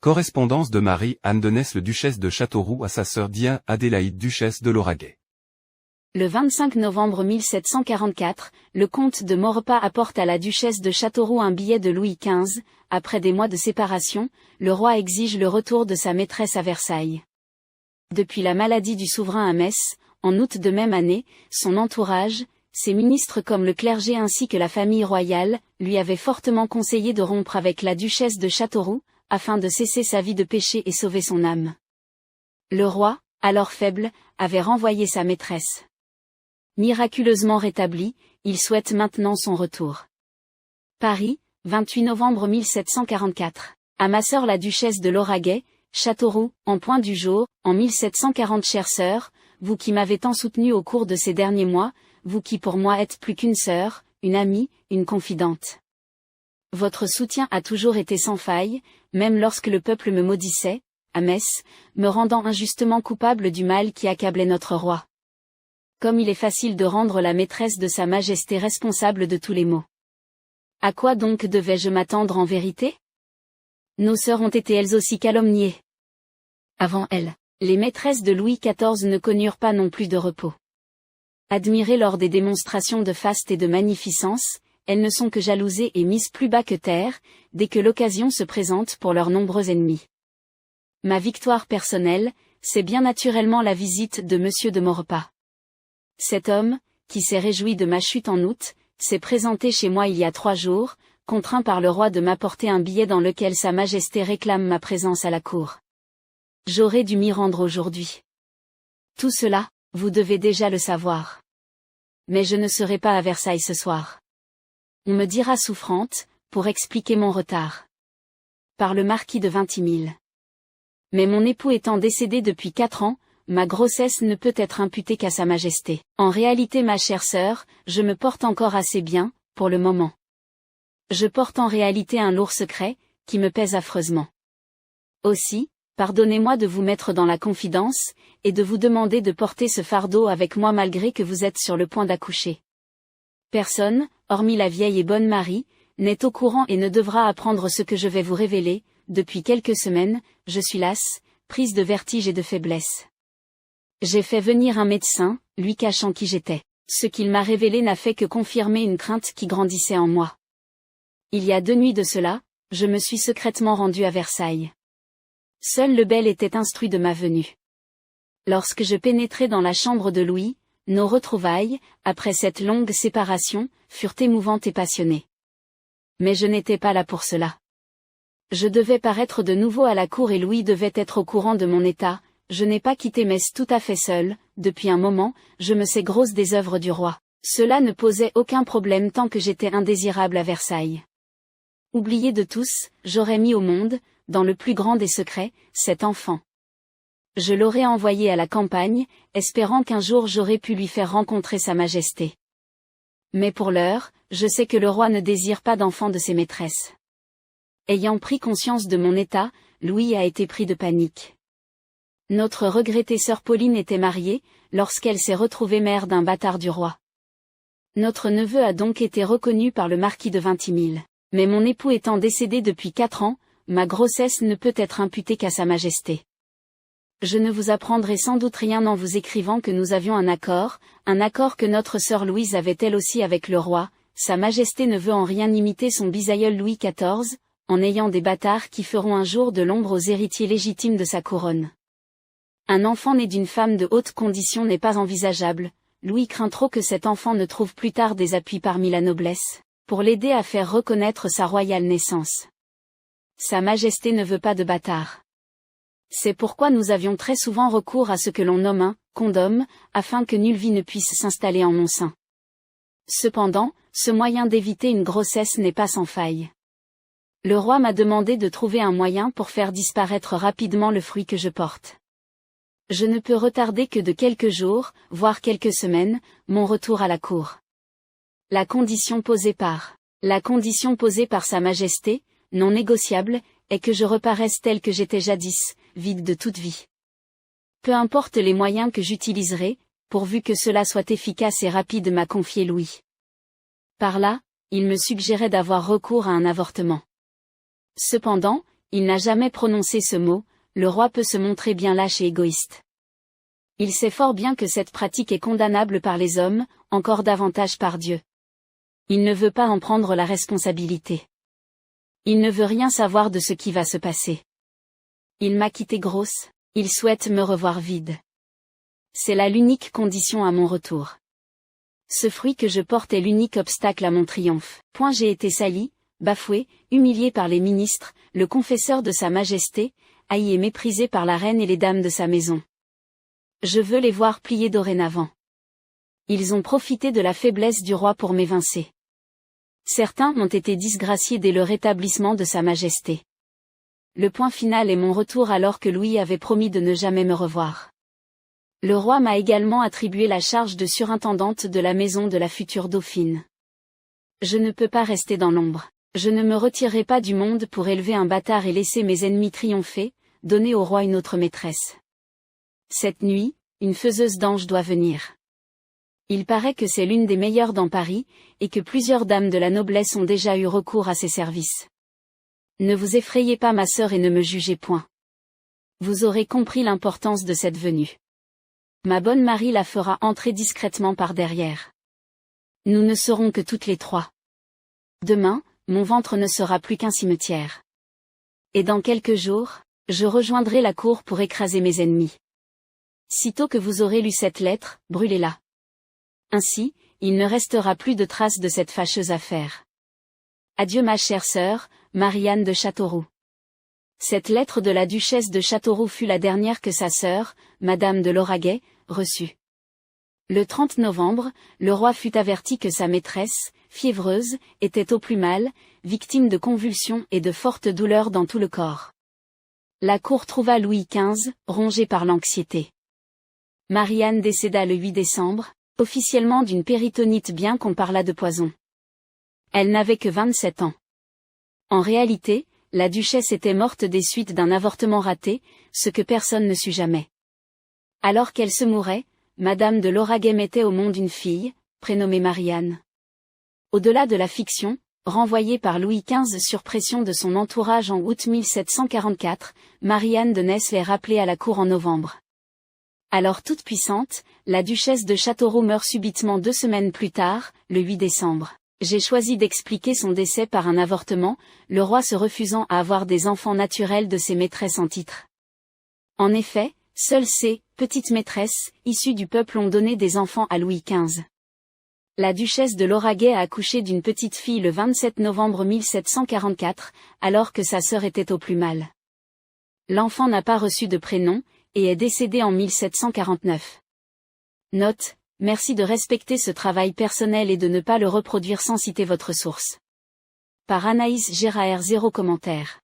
Correspondance de Marie-Anne de Nesle duchesse de Châteauroux à sa sœur Diane Adélaïde duchesse de Lauragais. Le 25 novembre 1744, le comte de Maurepas apporte à la duchesse de Châteauroux un billet de Louis XV. Après des mois de séparation, le roi exige le retour de sa maîtresse à Versailles. Depuis la maladie du souverain à Metz, en août de même année, son entourage, ses ministres comme le clergé ainsi que la famille royale, lui avaient fortement conseillé de rompre avec la duchesse de Châteauroux, afin de cesser sa vie de péché et sauver son âme. Le roi, alors faible, avait renvoyé sa maîtresse. Miraculeusement rétabli, il souhaite maintenant son retour. Paris, 28 novembre 1744. À ma sœur la duchesse de Lauragais, Châteauroux, en point du jour, en 1740. Chère sœur, vous qui m'avez tant soutenue au cours de ces derniers mois, vous qui pour moi êtes plus qu'une sœur, une amie, une confidente. Votre soutien a toujours été sans faille, même lorsque le peuple me maudissait, à Metz, me rendant injustement coupable du mal qui accablait notre roi. Comme il est facile de rendre la maîtresse de Sa Majesté responsable de tous les maux. À quoi donc devais-je m'attendre en vérité? Nos sœurs ont été elles aussi calomniées. Avant elles, les maîtresses de Louis XIV ne connurent pas non plus de repos. Admirées lors des démonstrations de faste et de magnificence, elles ne sont que jalousées et mises plus bas que terre, dès que l'occasion se présente pour leurs nombreux ennemis. Ma victoire personnelle, c'est bien naturellement la visite de Monsieur de Maurepas. Cet homme, qui s'est réjoui de ma chute en août, s'est présenté chez moi il y a 3 jours, contraint par le roi de m'apporter un billet dans lequel Sa Majesté réclame ma présence à la cour. J'aurais dû m'y rendre aujourd'hui. Tout cela, vous devez déjà le savoir. Mais je ne serai pas à Versailles ce soir. On me dira souffrante, pour expliquer mon retard. Par le marquis de Vintimille. Mais mon époux étant décédé depuis 4 ans, ma grossesse ne peut être imputée qu'à Sa Majesté. En réalité ma chère sœur, je me porte encore assez bien, pour le moment. Je porte en réalité un lourd secret, qui me pèse affreusement. Aussi, pardonnez-moi de vous mettre dans la confidence, et de vous demander de porter ce fardeau avec moi malgré que vous êtes sur le point d'accoucher. Personne, hormis la vieille et bonne Marie, n'est au courant et ne devra apprendre ce que je vais vous révéler. Depuis quelques semaines, je suis lasse, prise de vertige et de faiblesse. J'ai fait venir un médecin, lui cachant qui j'étais. Ce qu'il m'a révélé n'a fait que confirmer une crainte qui grandissait en moi. Il y a 2 nuits de cela, je me suis secrètement rendue à Versailles. Seul le bel était instruit de ma venue. Lorsque je pénétrai dans la chambre de Louis, nos retrouvailles, après cette longue séparation, furent émouvantes et passionnées. Mais je n'étais pas là pour cela. Je devais paraître de nouveau à la cour et Louis devait être au courant de mon état. Je n'ai pas quitté Metz tout à fait seul, depuis un moment, je me sais grosse des œuvres du roi. Cela ne posait aucun problème tant que j'étais indésirable à Versailles. Oublié de tous, j'aurais mis au monde, dans le plus grand des secrets, cet enfant. Je l'aurais envoyé à la campagne, espérant qu'un jour j'aurais pu lui faire rencontrer Sa Majesté. Mais pour l'heure, je sais que le roi ne désire pas d'enfant de ses maîtresses. Ayant pris conscience de mon état, Louis a été pris de panique. Notre regrettée sœur Pauline était mariée, lorsqu'elle s'est retrouvée mère d'un bâtard du roi. Notre neveu a donc été reconnu par le marquis de Vintimille. Mais mon époux étant décédé depuis 4 ans, ma grossesse ne peut être imputée qu'à Sa Majesté. Je ne vous apprendrai sans doute rien en vous écrivant que nous avions un accord que notre sœur Louise avait elle aussi avec le roi. Sa Majesté ne veut en rien imiter son bisaïeul Louis XIV, en ayant des bâtards qui feront un jour de l'ombre aux héritiers légitimes de sa couronne. Un enfant né d'une femme de haute condition n'est pas envisageable, Louis craint trop que cet enfant ne trouve plus tard des appuis parmi la noblesse, pour l'aider à faire reconnaître sa royale naissance. Sa Majesté ne veut pas de bâtards. C'est pourquoi nous avions très souvent recours à ce que l'on nomme un condom, afin que nulle vie ne puisse s'installer en mon sein. Cependant, ce moyen d'éviter une grossesse n'est pas sans faille. Le roi m'a demandé de trouver un moyen pour faire disparaître rapidement le fruit que je porte. Je ne peux retarder que de quelques jours, voire quelques semaines, mon retour à la cour. La condition posée par Sa Majesté, non négociable, est que je reparaisse tel que j'étais jadis, vide de toute vie. Peu importe les moyens que j'utiliserai, pourvu que cela soit efficace et rapide m'a confié Louis. Par là, il me suggérait d'avoir recours à un avortement. Cependant, Il n'a jamais prononcé ce mot, le roi peut se montrer bien lâche et égoïste. Il sait fort bien que cette pratique est condamnable par les hommes, encore davantage par Dieu. Il ne veut pas en prendre la responsabilité. Il ne veut rien savoir de ce qui va se passer. Il m'a quitté grosse, il souhaite me revoir vide. C'est là l'unique condition à mon retour. Ce fruit que je porte est l'unique obstacle à mon triomphe. J'ai été sali, bafoué, humilié par les ministres, le confesseur de Sa Majesté, haï et méprisé par la reine et les dames de sa maison. Je veux les voir plier dorénavant. Ils ont profité de la faiblesse du roi pour m'évincer. Certains ont été disgraciés dès le rétablissement de Sa Majesté. Le point final est mon retour alors que Louis avait promis de ne jamais me revoir. Le roi m'a également attribué la charge de surintendante de la maison de la future dauphine. Je ne peux pas rester dans l'ombre. Je ne me retirerai pas du monde pour élever un bâtard et laisser mes ennemis triompher, donner au roi une autre maîtresse. Cette nuit, une faiseuse d'anges doit venir. Il paraît que c'est l'une des meilleures dans Paris, et que plusieurs dames de la noblesse ont déjà eu recours à ses services. Ne vous effrayez pas ma sœur et ne me jugez point. Vous aurez compris l'importance de cette venue. Ma bonne Marie la fera entrer discrètement par derrière. Nous ne serons que toutes les trois. Demain, mon ventre ne sera plus qu'un cimetière. Et dans quelques jours, je rejoindrai la cour pour écraser mes ennemis. Sitôt que vous aurez lu cette lettre, brûlez-la. Ainsi, il ne restera plus de traces de cette fâcheuse affaire. Adieu ma chère sœur, Marie-Anne de Châteauroux. Cette lettre de la duchesse de Châteauroux fut la dernière que sa sœur, Madame de Lauragais, reçut. Le 30 novembre, le roi fut averti que sa maîtresse, fiévreuse, était au plus mal, victime de convulsions et de fortes douleurs dans tout le corps. La cour trouva Louis XV, rongé par l'anxiété. Marie-Anne décéda le 8 décembre, officiellement d'une péritonite bien qu'on parlât de poison. Elle n'avait que 27 ans. En réalité, la duchesse était morte des suites d'un avortement raté, ce que personne ne sut jamais. Alors qu'elle se mourait, Madame de Lauragais mettait au monde une fille, prénommée Marie-Anne. Au-delà de la fiction, renvoyée par Louis XV sur pression de son entourage en août 1744, Marie-Anne de Nesle est rappelée à la cour en novembre. Alors toute puissante, la duchesse de Châteauroux meurt subitement 2 semaines plus tard, le 8 décembre. J'ai choisi d'expliquer son décès par un avortement, le roi se refusant à avoir des enfants naturels de ses maîtresses en titre. En effet, seules ces petites maîtresses, issues du peuple ont donné des enfants à Louis XV. La duchesse de Lauragais a accouché d'une petite fille le 27 novembre 1744, alors que sa sœur était au plus mal. L'enfant n'a pas reçu de prénom, et est décédé en 1749. Note, merci de respecter ce travail personnel et de ne pas le reproduire sans citer votre source. Par Anaïs Gérard, 0 commentaire.